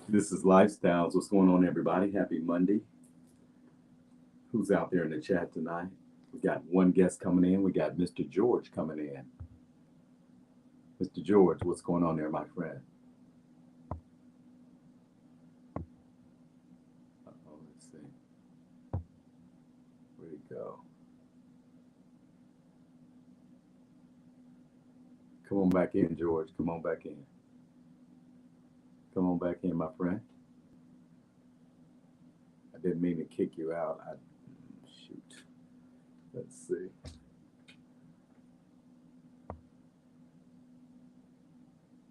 This is Lifestyles. What's going on, everybody? Happy Monday. Who's out there in the chat tonight? We got one guest coming in. We got Mr. George coming in. Mr. George, what's going on there, my friend? Let's see. Where'd he go? Come on back in, George. Come on back in. Come on back in, my friend. I didn't mean to kick you out. Shoot. Let's see.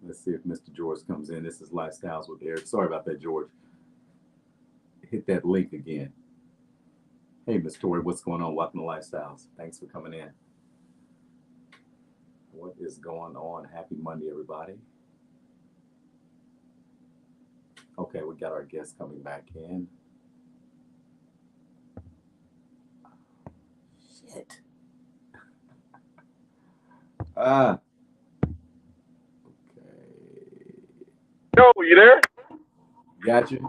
Let's see if Mr. George comes in. This is Lifestyles with Eric. Sorry about that, George. Hit that link again. Hey, Miss Tori, what's going on? Welcome to Lifestyles. Thanks for coming in. What is going on? Happy Monday, everybody. Okay, we got our guest coming back in. Shit. Okay. Yo, you there? Got you.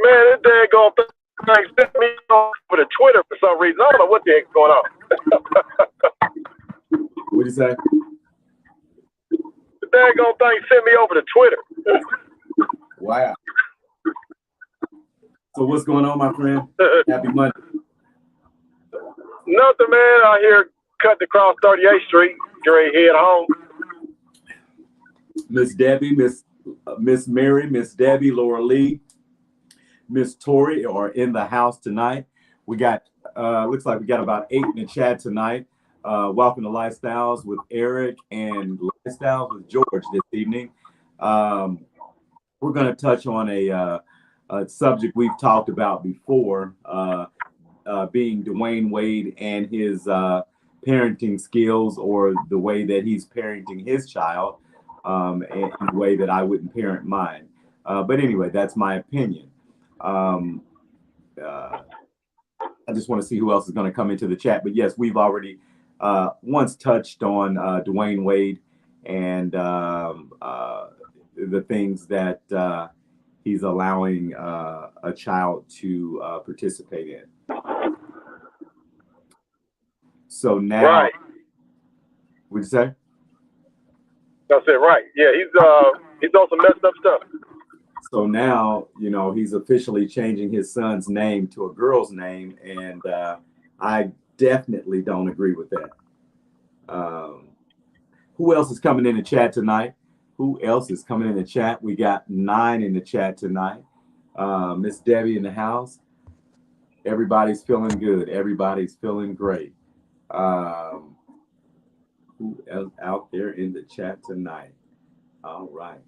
Man, this daggone thing sent me over to Twitter for some reason. I don't know what the heck's going on. What'd you say? The daggone thing sent me over to Twitter. Wow. So what's going on, my friend? Happy Monday. Nothing, man. Out here cutting across 38th Street. Get ready to head home. Miss Debbie, Miss Mary, Miss Debbie, Laura Lee, Miss Tori are in the house tonight. We got, looks like we got about 8 in the chat tonight. Welcome to Lifestyles with Eric and Lifestyles with George this evening. We're going to touch on a subject we've talked about before, being Dwayne Wade and his parenting skills, or the way that he's parenting his child, in a way that I wouldn't parent mine. But anyway, that's my opinion. I just want to see who else is going to come into the chat. But yes, we've already once touched on Dwayne Wade and the things that he's allowing a child to participate in. So now, right. What'd you say? I said right. Yeah, he's on some messed up stuff. So now, he's officially changing his son's name to a girl's name, and I definitely don't agree with that. Who else is coming in the chat tonight? Who else is coming in the chat? We got 9 in the chat tonight. Miss Debbie in the house. Everybody's feeling good. Everybody's feeling great. Who else out there in the chat tonight? All right.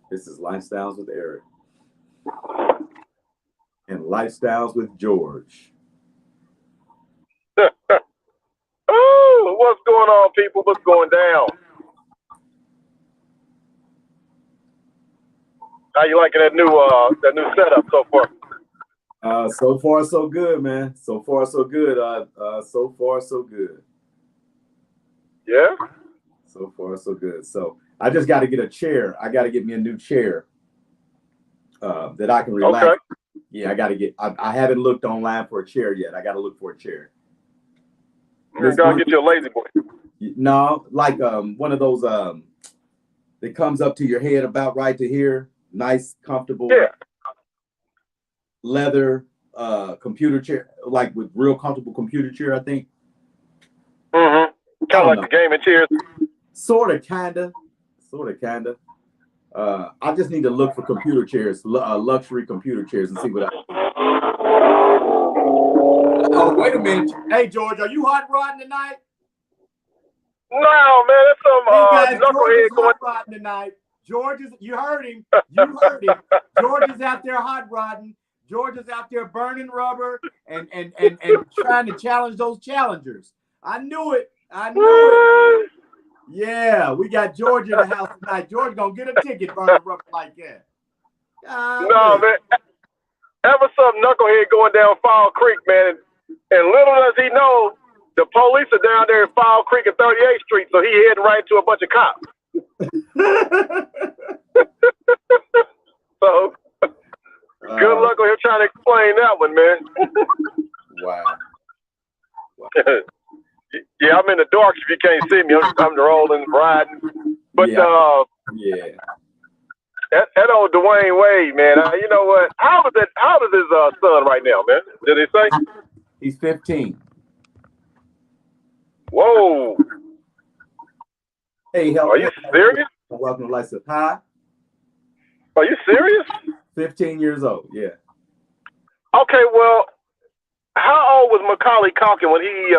This is Lifestyles with Eric and Lifestyles with George. Oh, what's going on, people? What's going down? How you liking that new setup so far? So far so good, man. So far so good. So far so good. Yeah. So far so good. So I just got to get a chair. I got to get me a new chair that I can relax. Okay. Yeah, I got to get. I haven't looked online for a chair yet. I got to look for a chair. You're gonna get you a lazy boy. No, like one of those that comes up to your head about right to here. Nice, comfortable. Yeah. Leather computer chair, like with real comfortable computer chair, I think. Mm-hmm. Kind of like the gaming chairs. Sort of, kinda. I just need to look for computer chairs, luxury computer chairs, and see what I. Oh, wait a minute. Hey, George, are you hot rodding tonight? No, man, it's some knucklehead going. Hot rodding tonight. George is. You heard him. You heard him. George is out there hot rodding. George is out there burning rubber and trying to challenge those challengers. I knew it. Yeah, we got George in the house tonight. George gonna get a ticket burning rubber like that. No, man. Ever some knucklehead going down Fall Creek, man. And little does he know, the police are down there in Fall Creek at 38th Street, so he heading right to a bunch of cops. trying to explain that one, man. Wow. Yeah, I'm in the dark if you can't see me. I'm rolling, riding. But yeah. That old Dwayne Wade, man. You know what? How old is his son right now, man? Did he say? He's 15. Whoa. Hey, are you serious? Welcome to Lights Up High. Are you serious? 15 years old, yeah. Okay, well, how old was Macaulay Culkin when he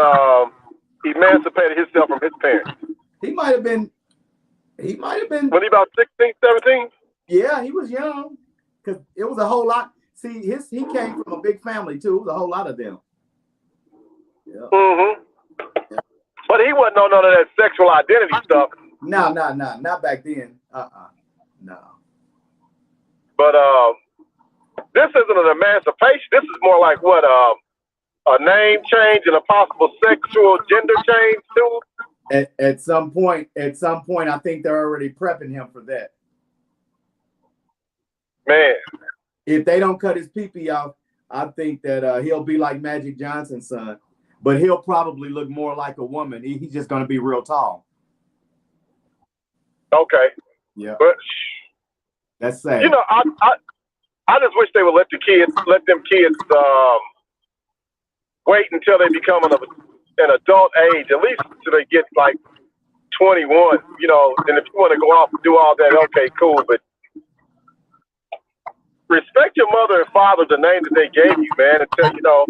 emancipated himself from his parents? He might have been. When he about 16, 17? Yeah, he was young. Because it was a whole lot. See, he came from a big family, too. It was a whole lot of them. Yeah. Mm-hmm. Yeah. But he wasn't on none of that sexual identity stuff. No, not back then. No. But this isn't an emancipation. This is more like what a name change and a possible sexual gender change too. At some point, I think they're already prepping him for that. Man, if they don't cut his pee-pee off, I think that he'll be like Magic Johnson's son, but he'll probably look more like a woman. He's just going to be real tall. Okay. Yeah. But that's sad. You know, I just wish they would let them kids wait until they become an adult age, at least until they get like 21. You know, and if you want to go off and do all that, okay, cool. But respect your mother and father, the name that they gave you, man. Until you know,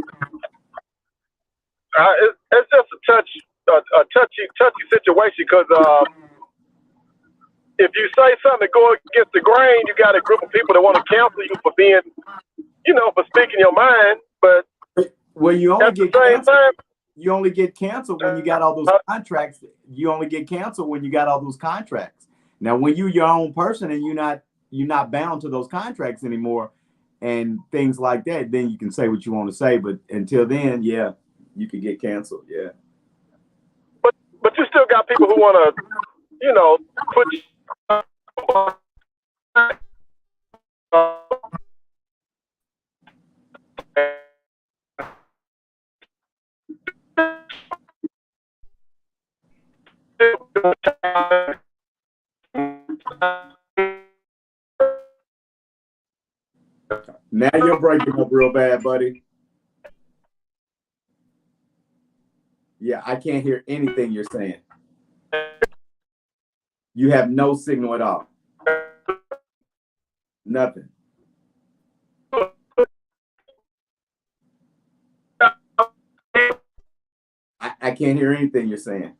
it's just a touchy situation because if you say something to go against the grain, you got a group of people that want to cancel you for being, for speaking your mind. But well, you only get canceled. You only get canceled when you got all those contracts. You only get canceled when you got all those contracts. Now, when you're your own person and you're not bound to those contracts anymore and things like that, then you can say what you want to say. But until then, yeah, you can get canceled. Yeah. But you still got people who want to, put you. Now you're breaking up real bad, buddy. Yeah, I can't hear anything you're saying. You have no signal at all. Nothing. I can't hear anything you're saying.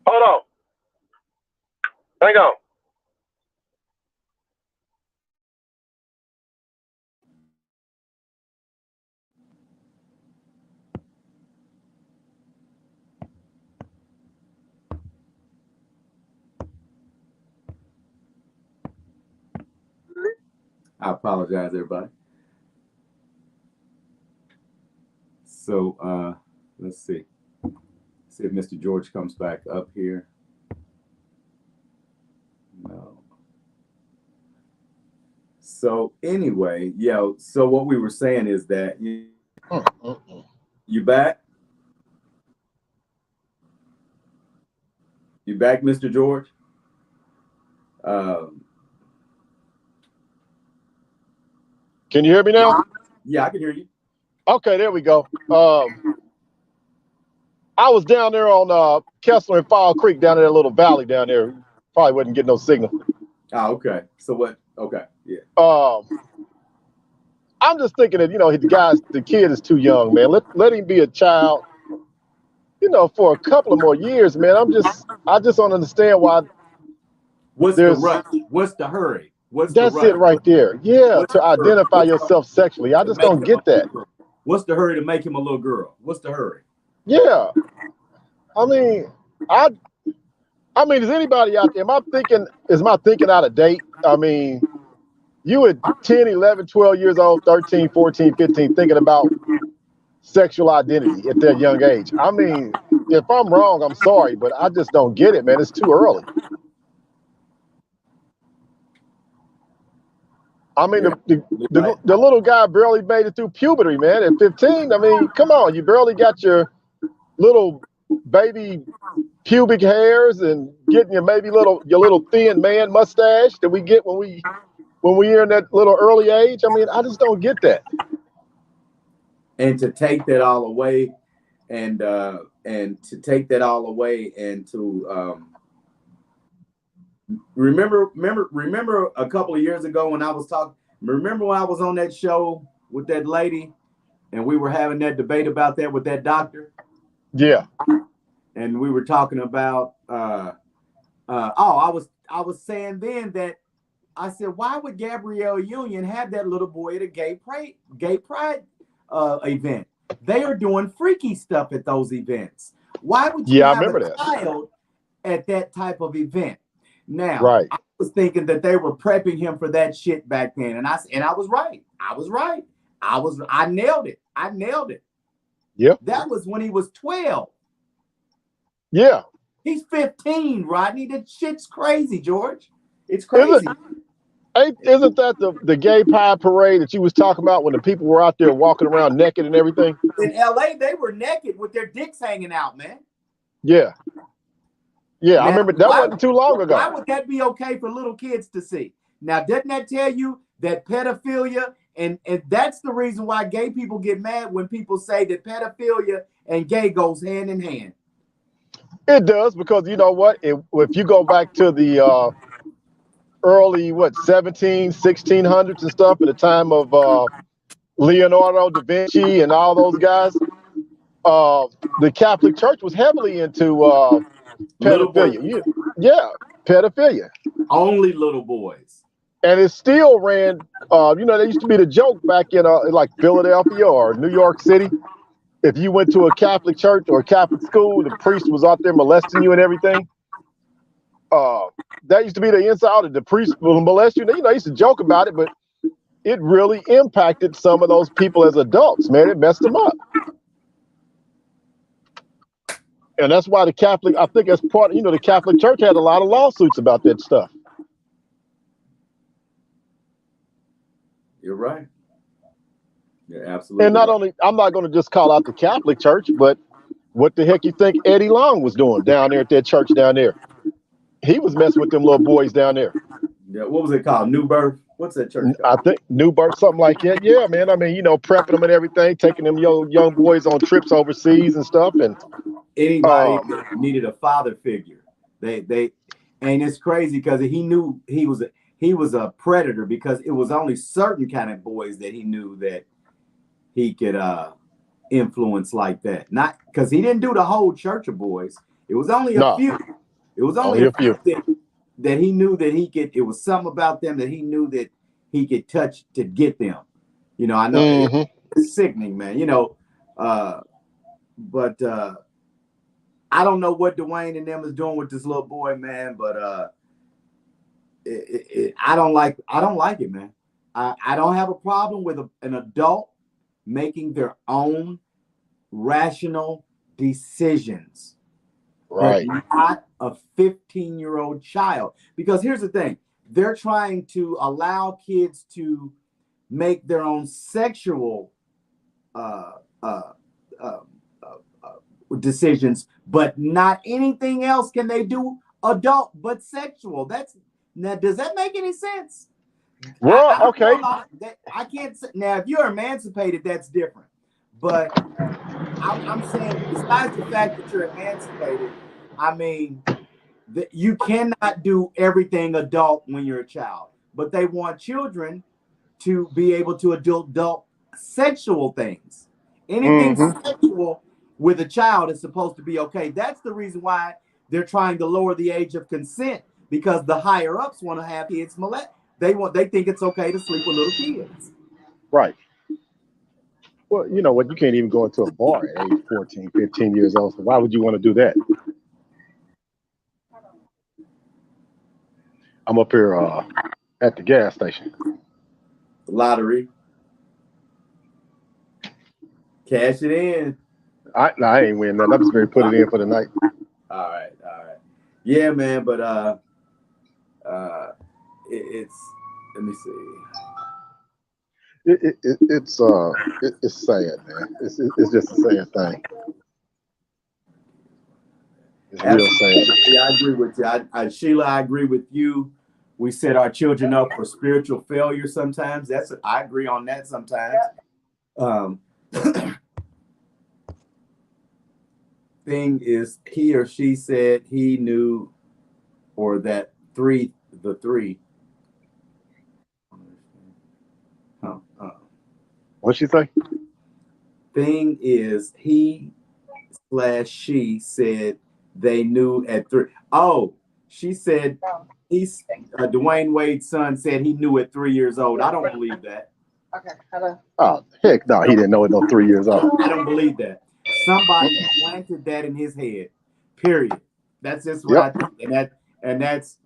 Hold on. Hang on. I apologize, everybody. So let's see. See if Mr. George comes back up here. No. So anyway, so what we were saying is that you back? You back, Mr. George? Can you hear me now? Yeah, I can hear you. Okay, there we go. I was down there on Kessler and Fall Creek, down in that little valley down there. Probably wouldn't get no signal. Oh, okay. So what? Okay, yeah. I'm just thinking that the kid is too young, man. Let him be a child, for a couple of more years, man. I just don't understand why. What's the rush? What's the hurry? That's it right there. Yeah, to identify yourself sexually. I just don't get that. What's the hurry to make him a little girl? What's the hurry? Yeah. I mean, is anybody out there? Is my thinking out of date? I mean, you at 10, 11, 12 years old, 13, 14, 15, thinking about sexual identity at that young age. I mean, if I'm wrong, I'm sorry, but I just don't get it, man. It's too early. I mean, Yeah. the little guy barely made it through puberty, man. At 15, I mean, come on, you barely got your little baby pubic hairs and getting your little thin man mustache that we get when we're in that little early age. I mean, I just don't get that. And to take that all away, and to take that all away, and to remember a couple of years ago when I was talking. Remember when I was on that show with that lady, and we were having that debate about that with that doctor. Yeah. And we were talking about I was saying then that I said, why would Gabrielle Union have that little boy at a gay pride event? They are doing freaky stuff at those events. Why would you have a child at that type of event? Now, right. I was thinking that they were prepping him for that shit back then, and I was right. I nailed it. Yep. That was when he was 12. Yeah. He's 15, Rodney. That shit's crazy, George. It's crazy. Isn't that the gay pride parade that you was talking about when the people were out there walking around naked and everything? In LA, they were naked with their dicks hanging out, man. Yeah. Yeah, now, I remember that wasn't too long ago. Why would that be okay for little kids to see? Now, doesn't that tell you that pedophilia, and that's the reason why gay people get mad when people say that pedophilia and gay goes hand in hand? It does, because you know what? If you go back to the early, 1600s and stuff, at the time of Leonardo da Vinci and all those guys, the Catholic Church was heavily into pedophilia. Yeah, pedophilia. Only little boys. And it still ran, there used to be the joke back in like Philadelphia or New York City. If you went to a Catholic church or a Catholic school, the priest was out there molesting you and everything. That used to be the inside. The priest will molest you. I used to joke about it, but it really impacted some of those people as adults, man. It messed them up. And that's why I think as part, the Catholic Church had a lot of lawsuits about that stuff. You're right. You're absolutely And not right. only, I'm not going to just call out the Catholic Church, but what the heck you think Eddie Long was doing down there at that church down there? He was messing with them little boys down there. Yeah, what was it called? New Birth? What's that church called? I think New Birth, something like that. Yeah, man. I mean, prepping them and everything, taking them young boys on trips overseas and stuff. And anybody that needed a father figure, they and it's crazy because he knew he was a predator, because it was only certain kind of boys that he knew that he could influence like that. Not because he didn't do the whole church of boys. It was only a few. It was only a few that he knew that he could. It was something about them that he knew that he could touch to get them. I know it's sickening, man. But I don't know what Dwayne and them is doing with this little boy, man. But I don't like it, man. I don't have a problem with an adult making their own rational decisions. Right. But not a 15-year-old child. Because here's the thing. They're trying to allow kids to make their own sexual decisions, but not anything else can they do adult but sexual. Now, does that make any sense? Well, okay. I can't say. Now, if you're emancipated, that's different. But I'm saying, besides the fact that you're emancipated, I mean, you cannot do everything adult when you're a child. But they want children to be able to adult sexual things. Anything sexual with a child is supposed to be okay. That's the reason why they're trying to lower the age of consent, because the higher ups want to have kids molest. They think it's okay to sleep with little kids. Right. Well, you know what? You can't even go into a bar at age 14, 15 years old. So why would you want to do that? I'm up here at the gas station. Lottery. Cash it in. I ain't winning nothing. I'm just going to put it in for the night. All right. Yeah, man. But it's. Let me see. it's sad, man. It's just a sad thing. It's real sad. I agree with you. Sheila, I agree with you. We set our children up for spiritual failure sometimes. I agree on that sometimes. Thing is, he or she said he knew, or that the three. What'd she say? Thing is, he/she said they knew at 3. Oh, she said Dwayne Wade's son said he knew at 3 years old. I don't believe that. Okay, hello. Oh, heck no, he didn't know it no 3 years old. I don't believe that. Somebody planted that in his head. Period. That's just what I think. And that's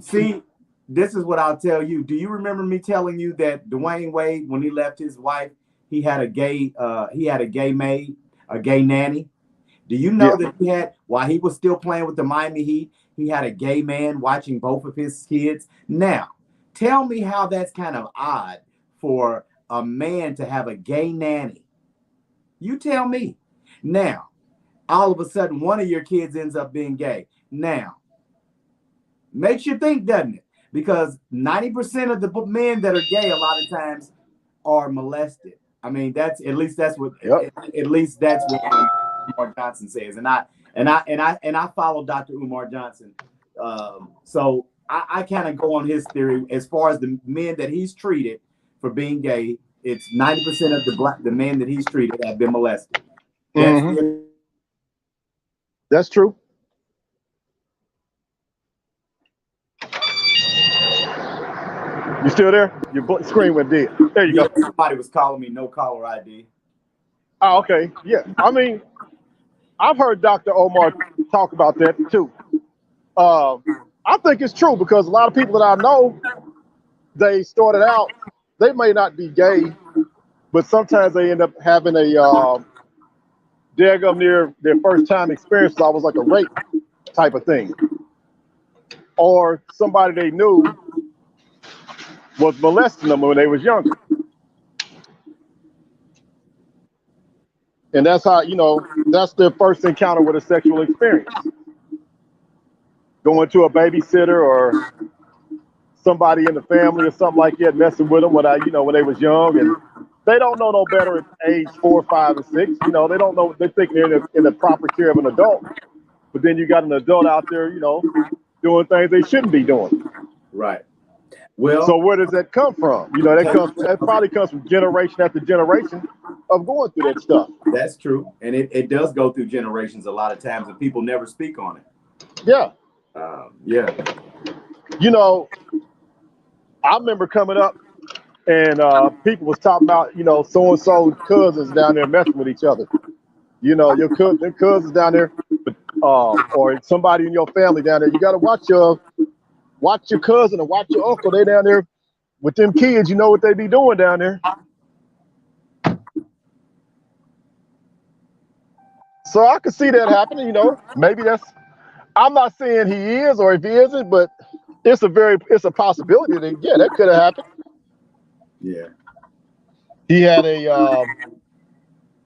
see, this is what I'll tell you. Do you remember me telling you that Dwayne Wade, when he left his wife, he had a gay maid, a gay nanny? Do you know that he had, while he was still playing with the Miami Heat, he had a gay man watching both of his kids? Now, tell me how that's kind of odd for a man to have a gay nanny. You tell me. Now, all of a sudden, one of your kids ends up being gay. Now, makes you think, doesn't it? Because 90% of the men that are gay a lot of times are molested. I mean, that's at least that's what Umar Johnson says, and I follow Dr. Umar Johnson. So I kind of go on his theory as far as the men that he's treated for being gay. It's 90% of the men that he's treated have been molested. That's true. You still there? Your screen went dead. There you go. Somebody was calling me no caller ID. Oh, okay. Yeah. I mean, I've heard Dr. Omar talk about that too. I think it's true because a lot of people that I know, they started out, they may not be gay, but sometimes they end up having a daggum near their first time experience. That was like a rape type of thing. Or somebody they knew was molesting them when they was younger. And that's how, that's their first encounter with a sexual experience. Going to a babysitter or somebody in the family or something like that, messing with them when they was young, and they don't know no better at age 4, 5, and 6. They don't know. They think they're in the proper care of an adult, but then you got an adult out there, doing things they shouldn't be doing. Right. Well, so where does that come from? That probably comes from generation after generation of going through that stuff. That's true, and it does go through generations a lot of times, and people never speak on it. Yeah. Yeah. I remember coming up and people was talking about, so-and-so cousins down there messing with each other. Your cousins down there, or somebody in your family down there. You got to watch your cousin and watch your uncle. They down there with them kids. You know what they be doing down there. So I could see that happening. Maybe I'm not saying he is or if he isn't, but it's a possibility that that could have happened. Yeah. He had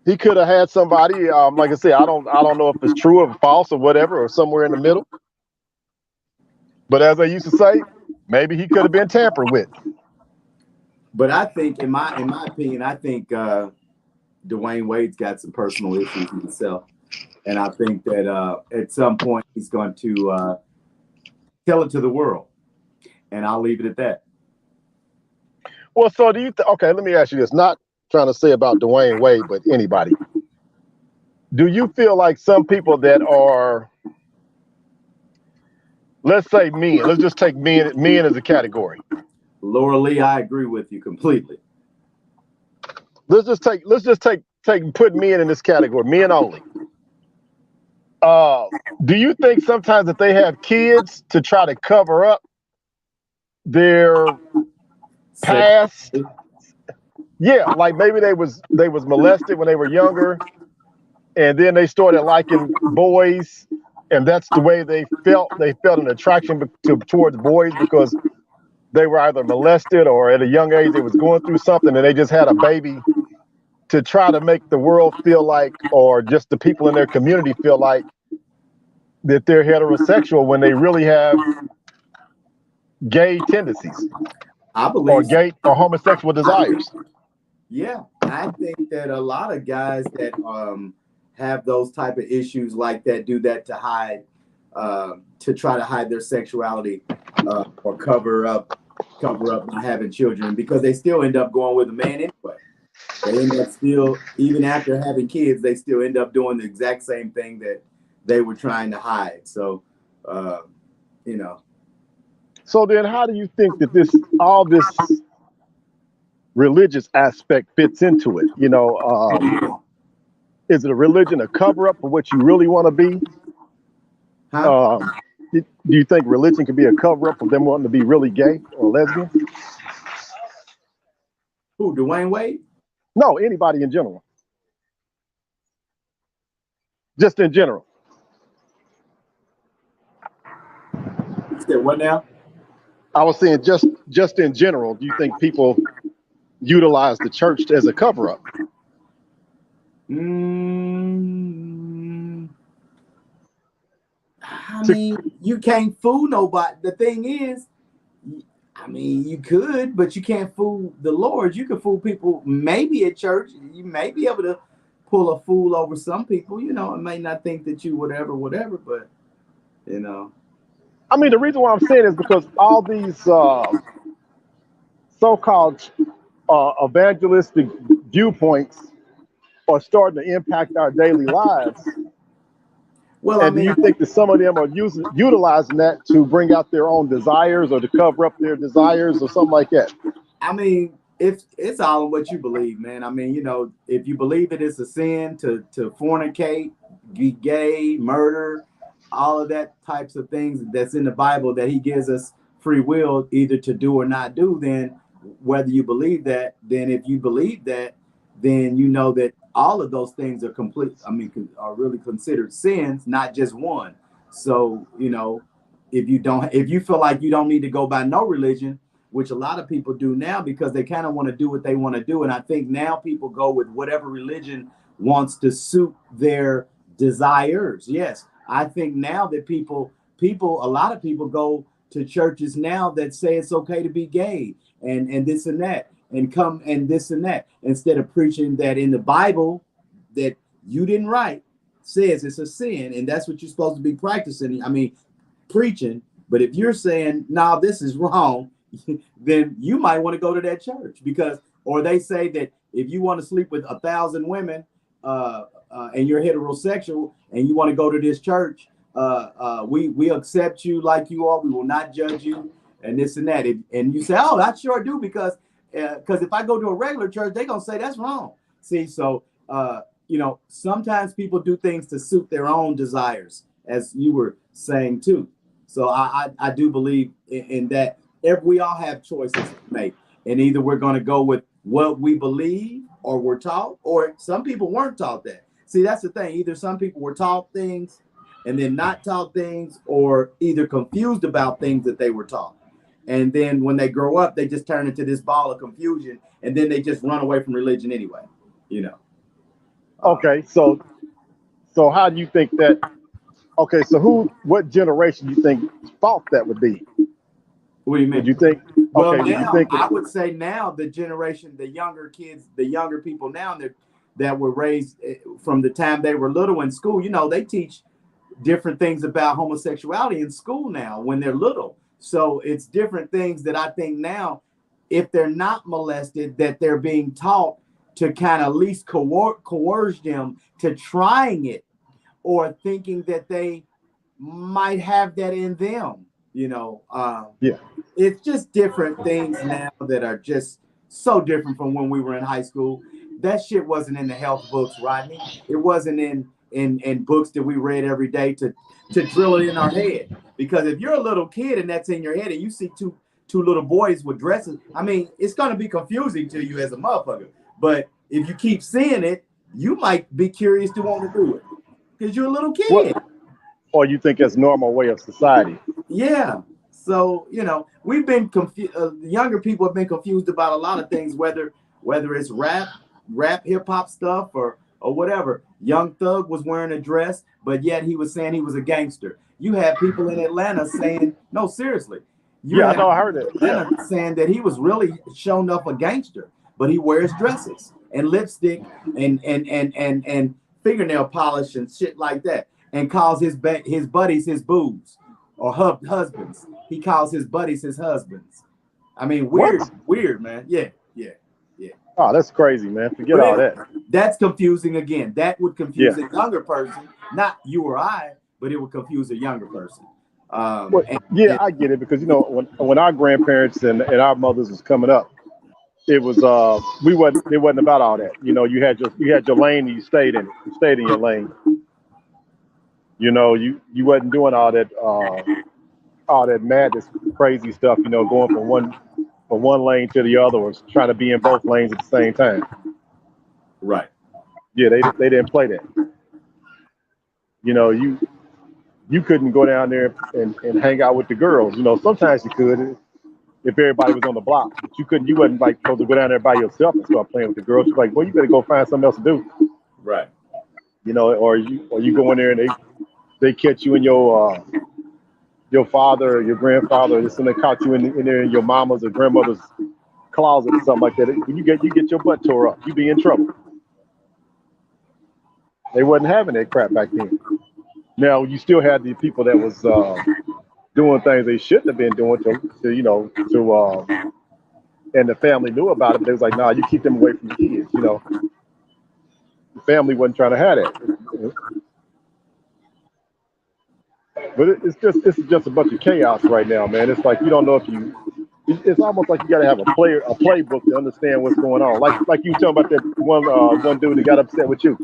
he could have had somebody, like I said, I don't know if it's true or false or whatever, or somewhere in the middle. But as I used to say, maybe he could have been tampered with. But I think, in my opinion, I think Dwayne Wade's got some personal issues himself. And I think that at some point he's going to tell it to the world. And I'll leave it at that. Well, so do you okay, let me ask you this. Not trying to say about Dwayne Wade, but anybody. Do you feel like some people that are, let's say men, let's just take men as a category. Laura Lee, I agree with you completely. Let's just put men in this category, men only. Do you think sometimes that they have kids to try to cover up their past? Yeah, like maybe they was molested when they were younger, and then they started liking boys, and that's the way they felt. They felt an attraction towards boys because they were either molested or at a young age they was going through something and they just had a baby to try to make the world feel like, or just the people in their community feel like, that they're heterosexual when they really have gay tendencies I or believe so. gay or homosexual desires. Yeah, I think that a lot of guys that have those type of issues like that do that to hide, to try to hide their sexuality, or cover up not having children, because they still end up going with a man anyway. They end up still, even after having kids, they still end up doing the exact same thing that they were trying to hide. So, you know. So then how do you think that all this religious aspect fits into it? You know, is it a religion a cover up for what you really want to be? Huh? Do you think religion could be a cover up of them wanting to be really gay or lesbian? Who, Dwayne Wade? No, anybody in general. Just in general. You said what now? I was saying just in general, do you think people utilize the church as a cover up? I mean, you can't fool nobody. The thing is, I mean, you could, but you can't fool the Lord. You can fool people maybe at church. You may be able to pull a fool over some people, you know, and may not think that you whatever, but, you know. I mean, the reason why I'm saying is because all these so-called evangelistic viewpoints are starting to impact our daily lives. Well, And I mean, do you think that some of them are utilizing that to bring out their own desires or to cover up their desires or something like that? I mean, it's all in what you believe, man. I mean, you know, if you believe it is a sin to fornicate, be gay, murder, all of that types of things that's in the Bible, that he gives us free will either to do or not do, then whether you believe that, then if you believe that, then you know that all of those things are complete. I mean, are really considered sins, not just one. So, you know, if you feel like you don't need to go by no religion, which a lot of people do now because they kind of want to do what they want to do. And I think now people go with whatever religion wants to suit their desires. Yes, I think now that a lot of people go to churches now that say it's okay to be gay and this and that and come and this and that, instead of preaching that in the Bible that you didn't write says it's a sin and that's what you're supposed to be practicing. I mean, preaching. But if you're saying, no, this is wrong, then you might want to go to that church or they say that if you want to sleep with 1,000 women and you're heterosexual and you want to go to this church, we accept you like you are. We will not judge you and this and that. And you say, oh, I sure do, because if I go to a regular church, they're going to say that's wrong. See, so, you know, sometimes people do things to suit their own desires, as you were saying, too. So I do believe in that. We all have choices to make. And either we're going to go with what we believe or we're taught, or some people weren't taught that. See, that's the thing. Either some people were taught things and then not taught things, or either confused about things that they were taught. And then when they grow up, they just turn into this ball of confusion, and then they just run away from religion anyway, you know. Okay, so how do you think that? Okay, so what generation do you think fault that would be? What do you mean? Would you think? Well, Okay, now, I would say now the generation, the younger kids, the younger people now that were raised from the time they were little in school, you know, they teach different things about homosexuality in school now when they're little. So it's different things that I think now, if they're not molested, that they're being taught to kind of at least coerce them to trying it, or thinking that they might have that in them, you know. Yeah. It's just different things now that are just so different from when we were in high school. That shit wasn't in the health books, Rodney. It wasn't in books that we read every day to drill it in our head. Because if you're a little kid and that's in your head and you see two little boys with dresses, I mean, it's going to be confusing to you as a motherfucker. But if you keep seeing it, you might be curious to want to do it because you're a little kid. Or you think it's normal way of society? Yeah. So, you know, we've been confused. Younger people have been confused about a lot of things, whether it's rap, hip hop stuff, or whatever. Young Thug was wearing a dress, but yet he was saying he was a gangster. You had people in Atlanta saying, no, seriously. You Yeah, I had know. I heard it. Atlanta saying that he was really shown up a gangster, but he wears dresses and lipstick and fingernail polish and shit like that, and calls his buddies his boos or husbands. He calls his buddies his husbands. I mean, weird, man. Yeah. Oh, that's crazy, man. Forget But all that. That's confusing again. That would confuse a younger person, not you or I, but it would confuse a younger person. I get it, because you know when our grandparents and our mothers was coming up, it was it wasn't about all that. You know, you had your lane and you stayed in it. You stayed in your lane. You know, you wasn't doing all that madness, crazy stuff. You know, going from one lane to the other, or trying to be in both lanes at the same time. Right. Yeah, they didn't play that. You know, you couldn't go down there and hang out with the girls. You know, sometimes you could if everybody was on the block, but you wasn't like supposed to go down there by yourself and start playing with the girls. You're like, well, you better go find something else to do. Right. You know, or you go in there and they catch you in your father or your grandfather, or somebody caught you in there in your mama's or grandmother's closet or something like that. You get your butt tore up. You be in trouble. They wasn't having that crap back then. Now you still had the people that was doing things they shouldn't have been doing and the family knew about it, but they was like, nah, you keep them away from the kids. You know, the family wasn't trying to have that. But it's just a bunch of chaos right now, man. It's like you don't know if you. It's almost like you got to have a playbook to understand what's going on. Like you talking about that one dude that got upset with you.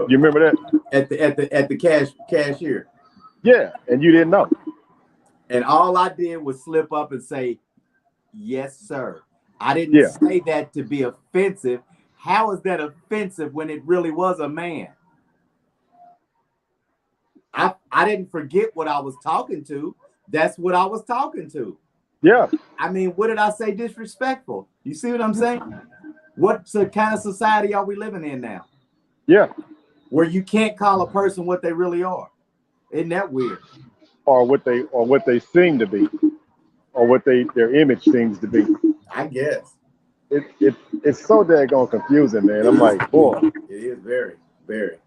You remember that at the cashier? Yeah, and you didn't know. And all I did was slip up and say, "Yes, sir." I didn't say that to be offensive. How is that offensive when it really was a man? I didn't forget what I was talking to. That's what I was talking to. Yeah. I mean, what did I say disrespectful? You see what I'm saying? What kind of society are we living in now? Yeah. Where you can't call a person what they really are. Isn't that weird? Or what they seem to be, or what their image seems to be. I guess. It's so daggone confusing, man. I'm like, boy. It is very, very.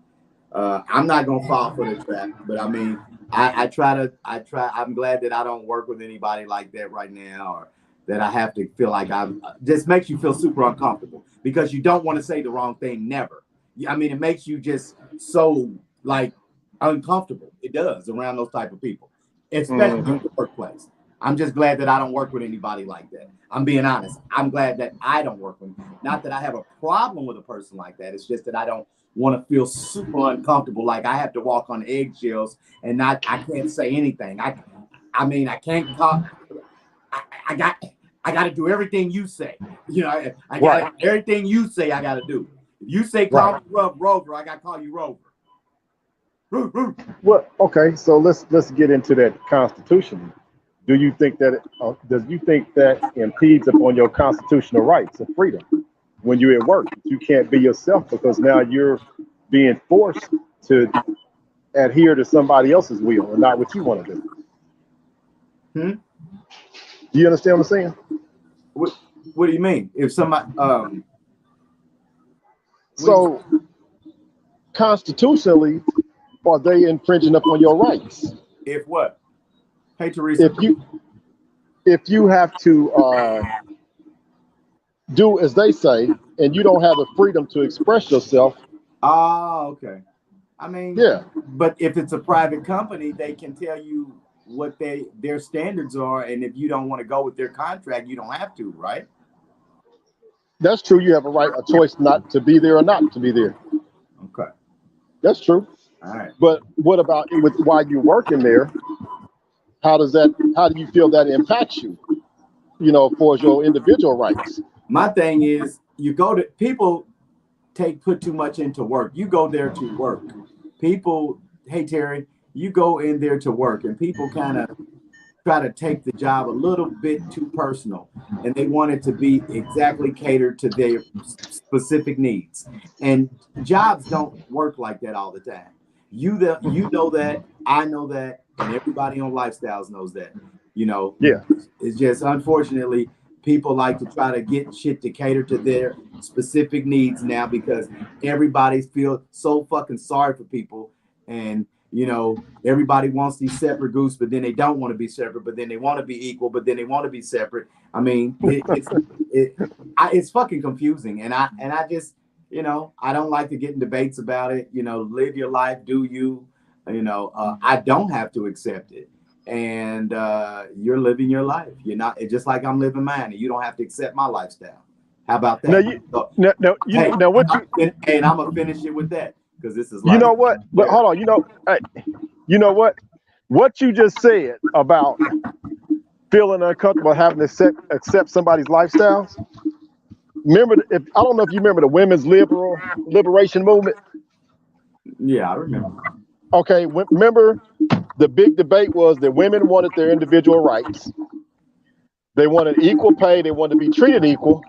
I'm not gonna fall for the trap, but I mean, I try. I'm glad that I don't work with anybody like that right now, or that I have to feel like just makes you feel super uncomfortable because you don't want to say the wrong thing. Never. I mean, it makes you just so like uncomfortable. It does around those type of people, especially in the workplace. I'm just glad that I don't work with anybody like that. I'm being honest. I'm glad that I don't work with them. Not that I have a problem with a person like that. It's just that I don't want to feel super uncomfortable. Like I have to walk on eggshells and I can't say anything. I mean, I can't talk. I got to do everything you say. You know, I got everything you say I got to do. If you say call me Rover, I got to call you Rover. Well, okay, so let's get into that constitution. Do you think that impedes upon your constitutional rights of freedom when you're at work? You can't be yourself because now you're being forced to adhere to somebody else's will and not what you want to do. Do you understand what I'm saying? What do you mean? If somebody so constitutionally, are they infringing upon your rights? If what? Hey, Teresa. If you have to do as they say, and you don't have the freedom to express yourself. Oh, okay. I mean, yeah. But if it's a private company, they can tell you what their standards are, and if you don't want to go with their contract, you don't have to, right? That's true. You have a choice not to be there or not to be there. Okay. That's true. All right. But what about while you're working there? How do you feel that impacts you? You know, for your individual rights. My thing is, people put too much into work. You go there to work. People, hey Terry, you go in there to work and people kind of try to take the job a little bit too personal, and they want it to be exactly catered to their specific needs. And jobs don't work like that all the time. You know that, I know that, and everybody on Lifestyles knows that. You know, Yeah. it's just unfortunately people like to try to get shit to cater to their specific needs now because everybody feels so fucking sorry for people. And you know, everybody wants these separate groups, but then they don't want to be separate, but then they want to be equal, but then they want to be separate. I mean, it's fucking confusing. And I just, you know, I don't like to get in debates about it. You know, live your life, do you, you know, I don't have to accept it. And you're living your life. You're not, it's just like I'm living mine, and you don't have to accept my lifestyle. How about that? And I'm gonna finish it with that because this is. You know what? But hold on. You know, hey, you know what? What you just said about feeling uncomfortable having to accept somebody's lifestyles. Remember, I don't know if you remember the women's liberation movement. Yeah, I remember. Okay, remember the big debate was that women wanted their individual rights. They wanted equal pay. They wanted to be treated equal.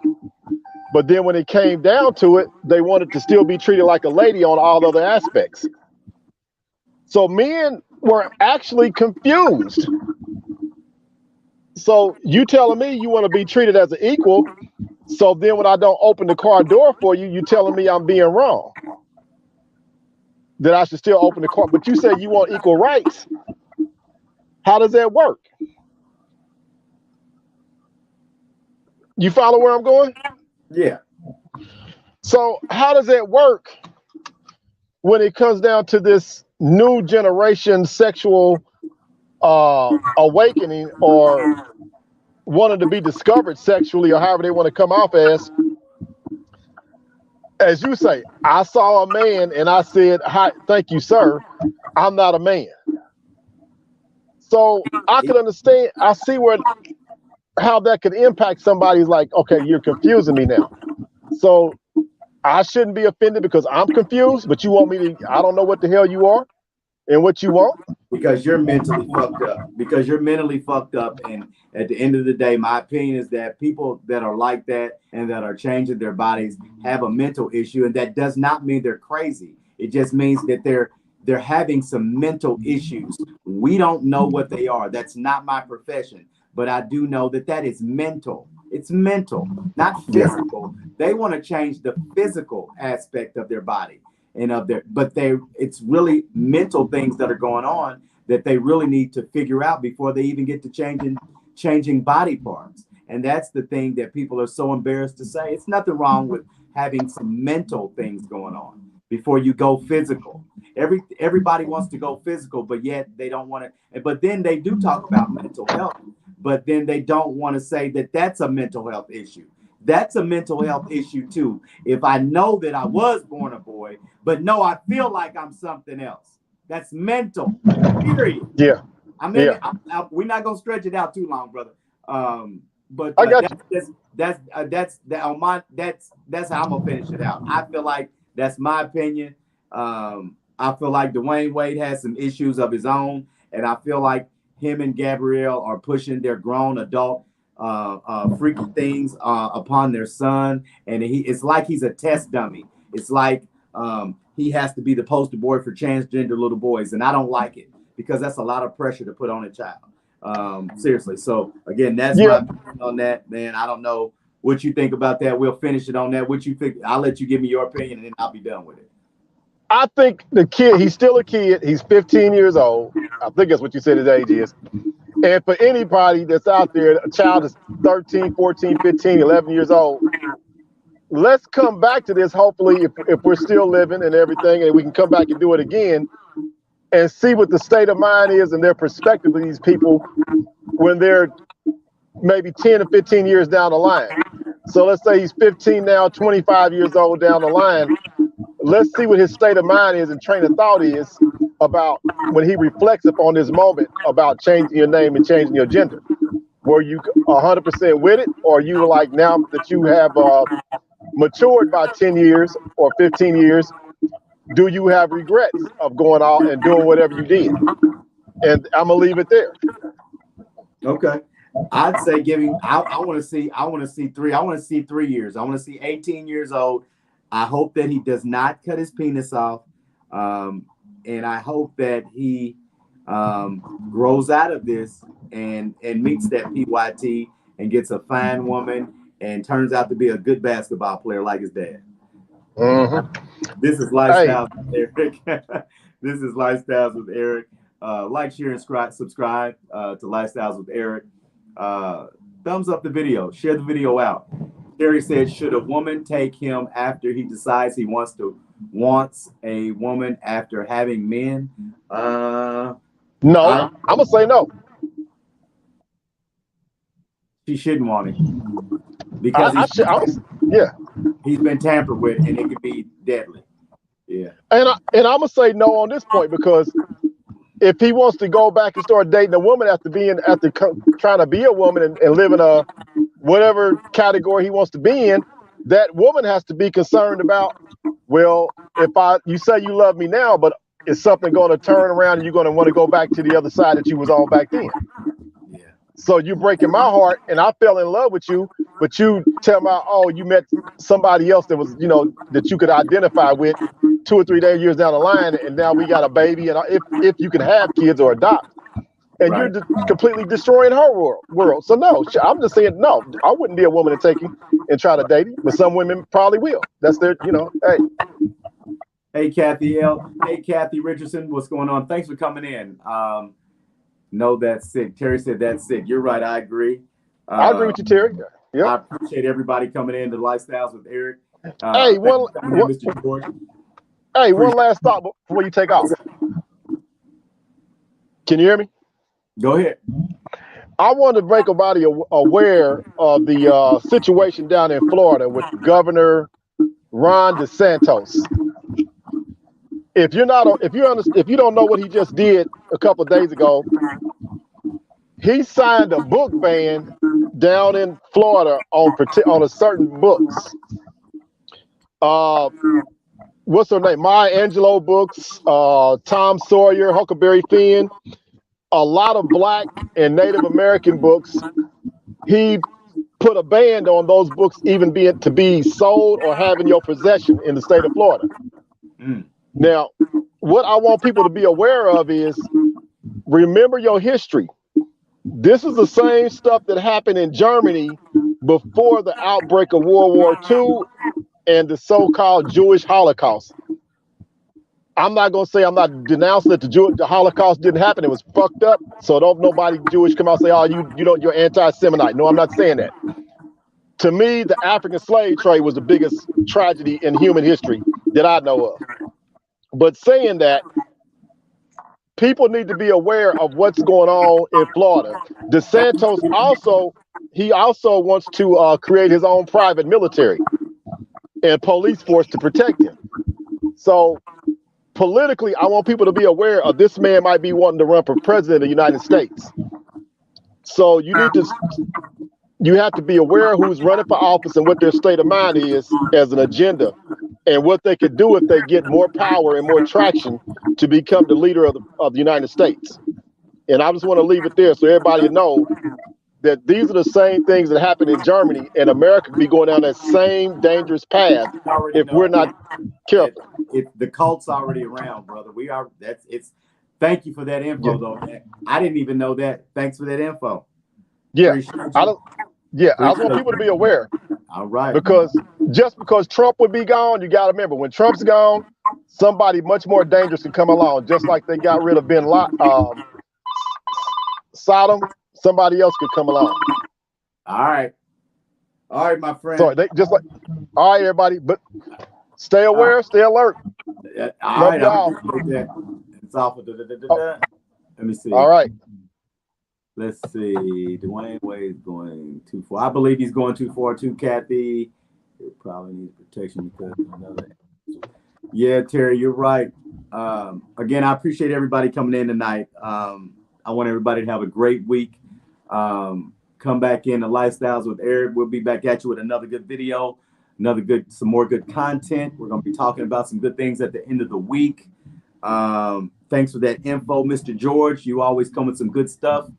But then when it came down to it, they wanted to still be treated like a lady on all other aspects. So men were actually confused. So you telling me you want to be treated as an equal. So then when I don't open the car door for you, you telling me I'm being wrong. That I should still open the car. But you say you want equal rights. How does that work? You follow where I'm going? Yeah. So how does that work when it comes down to this new generation sexual awakening or wanting to be discovered sexually or however they want to come off as you say, I saw a man and I said, hi, thank you, sir. I'm not a man. So I can understand, I see how that could impact somebody's like, okay, you're confusing me now. So I shouldn't be offended because I'm confused, but you want me to, I don't know what the hell you are and what you want. Because you're mentally fucked up. Because you're mentally fucked up. And at the end of the day, my opinion is that people that are like that and that are changing their bodies have a mental issue. And that does not mean they're crazy. It just means that they're having some mental issues. We don't know what they are. That's not my profession. But I do know that is mental. It's mental, not physical. They want to change the physical aspect of their body and it's really mental things that are going on that they really need to figure out before they even get to changing body parts. And that's the thing that people are so embarrassed to say. It's nothing wrong with having some mental things going on before you go physical. Everybody wants to go physical, but yet they don't want to. But then they do talk about mental health, but then they don't want to say that that's a mental health issue. That's a mental health issue too. If I know that I was born a boy, but no, I feel like I'm something else. That's mental. Period. Yeah. We're not gonna stretch it out too long, brother. But I got that's how I'm gonna finish it out. I feel like that's my opinion. I feel like Dwayne Wade has some issues of his own, and I feel like him and Gabrielle are pushing their grown adult freaky things upon their son, and it's like he's a test dummy. It's like he has to be the poster boy for transgender little boys, and I don't like it because that's a lot of pressure to put on a child. Seriously. So again, that's my opinion on that, man. I don't know what you think about that. We'll finish it on that. What you think? I'll let you give me your opinion, and then I'll be done with it. I think the kid, he's still a kid. He's 15 years old. I think that's what you said his age is. And for anybody that's out there, a child is 13, 14, 15, 11 years old. Let's come back to this, hopefully, if we're still living and everything, and we can come back and do it again and see what the state of mind is and their perspective of these people when they're maybe 10 or 15 years down the line. So let's say he's 15 now, 25 years old down the line. Let's see what his state of mind is and train of thought is about when he reflects upon this moment about changing your name and changing your gender. Were you 100% with it, or you were like, now that you have matured by 10 years or 15 years, do you have regrets of going out and doing whatever you did? And I'm gonna leave it there. Okay. I'd say giving. I want to see 3. I want to see 3 years. I want to see 18 years old. I hope that he does not cut his penis off, and I hope that he grows out of this and meets that PYT and gets a fine woman and turns out to be a good basketball player like his dad. This is Lifestyles with Eric. This is Lifestyles with Eric. Like, share, and subscribe to Lifestyles with Eric. Thumbs up the video. Share the video out. Terry said, should a woman take him after he decides he wants a woman after having men? No, I'm gonna say no. She shouldn't want him because he's been tampered with, and it could be deadly. Yeah, and I'm gonna say no on this point, because if he wants to go back and start dating a woman after trying to be a woman and live in a whatever category he wants to be in, that woman has to be concerned about, well, if you say you love me now, but is something going to turn around and you're going to want to go back to the other side that you was on back then? Yeah. So you're breaking my heart, and I fell in love with you, but you tell me, oh, you met somebody else that was, that you could identify with 2 or 3 years down the line, and now we got a baby, and if you can have kids or adopt, and right. You're completely destroying her world. So no, I'm just saying no. I wouldn't be a woman to take him and try to date him, but some women probably will. That's their, hey. Hey, Kathy L. Hey, Kathy Richardson, what's going on? Thanks for coming in. No, that's sick. Terry said that's sick. You're right. I agree. I agree with you, Terry. Yep. I appreciate everybody coming in to Lifestyles with Eric. Hey, Mr. George. Hey, one last thought before you take off. Can you hear me? Go ahead. I want to make everybody aware of the situation down in Florida with Governor Ron DeSantis. If you don't know what he just did a couple of days ago, he signed a book ban down in Florida on a certain books. What's her name? Maya Angelou books, Tom Sawyer, Huckleberry Finn, a lot of Black and Native American books. He put a ban on those books even being to be sold or have in your possession in the state of Florida. Now, what I want people to be aware of is, remember your history. This is the same stuff that happened in Germany before the outbreak of World War II and the so-called Jewish Holocaust. I'm not going to say I'm not denouncing that the Holocaust didn't happen. It was fucked up. So don't nobody Jewish come out and say, oh, you're anti-Semitite. No, I'm not saying that. To me, the African slave trade was the biggest tragedy in human history that I know of. But saying that, people need to be aware of what's going on in Florida. DeSantis also wants to create his own private military and police force to protect him. So politically, I want people to be aware of this man might be wanting to run for president of the United States. So you have to be aware of who's running for office and what their state of mind is as an agenda, and what they could do if they get more power and more traction to become the leader of the United States. And I just want to leave it there so everybody know that these are the same things that happened in Germany, and America could be going down that same dangerous path if we're not careful. The cult's already around, brother. Thank you for that info, though. I didn't even know that. Thanks for that info. Yeah, I just want people to be aware. All right. Because just because Trump would be gone, you got to remember, when Trump's gone, somebody much more dangerous can come along. Just like they got rid of Sodom, somebody else could come along. All right, my friend. So all right, everybody, but stay aware, stay alert. All right, y'all. It's off of Let me see. All right. Let's see. Dwayne Wade's going too far. I believe he's going too far too, Kathy. He probably needs protection because another. Yeah, Terry, you're right. Again, I appreciate everybody coming in tonight. I want everybody to have a great week. Come back in to Lifestyles with Eric. We'll be back at you with another good video. some more good content. We're going to be talking about some good things at the end of the week. Thanks for that info, Mr. George. You always come with some good stuff.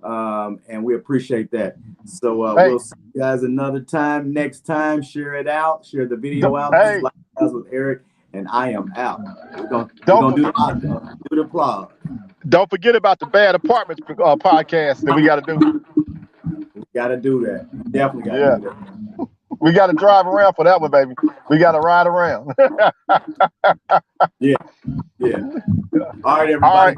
And we appreciate that. So we'll see you guys another time. Next time, share it out. Share the video out. This is Life with Eric, and I am out. We're gonna do the applause. Don't forget about the Bad Apartments podcast that we got to do. We got to do that. Definitely got to do that. We got to drive around for that one, baby. We got to ride around. Yeah. All right, everybody. All right.